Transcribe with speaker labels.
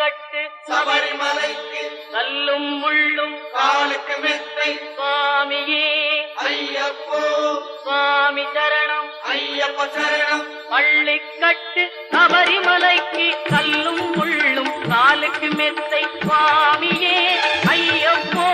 Speaker 1: பள்ளிக்கட்டு
Speaker 2: சபரிமலைக்கு
Speaker 1: கல்லும் முள்ளும்
Speaker 2: காலுக்கு மெத்தை
Speaker 1: சுவாமியே
Speaker 2: ஐயப்போ
Speaker 1: சுவாமி சரணம்
Speaker 2: ஐயப்ப சரணம்
Speaker 1: பள்ளிக்கட்டு சபரிமலைக்கு கல்லும் முள்ளும் காலுக்கு மெத்தை சுவாமியே ஐயப்போ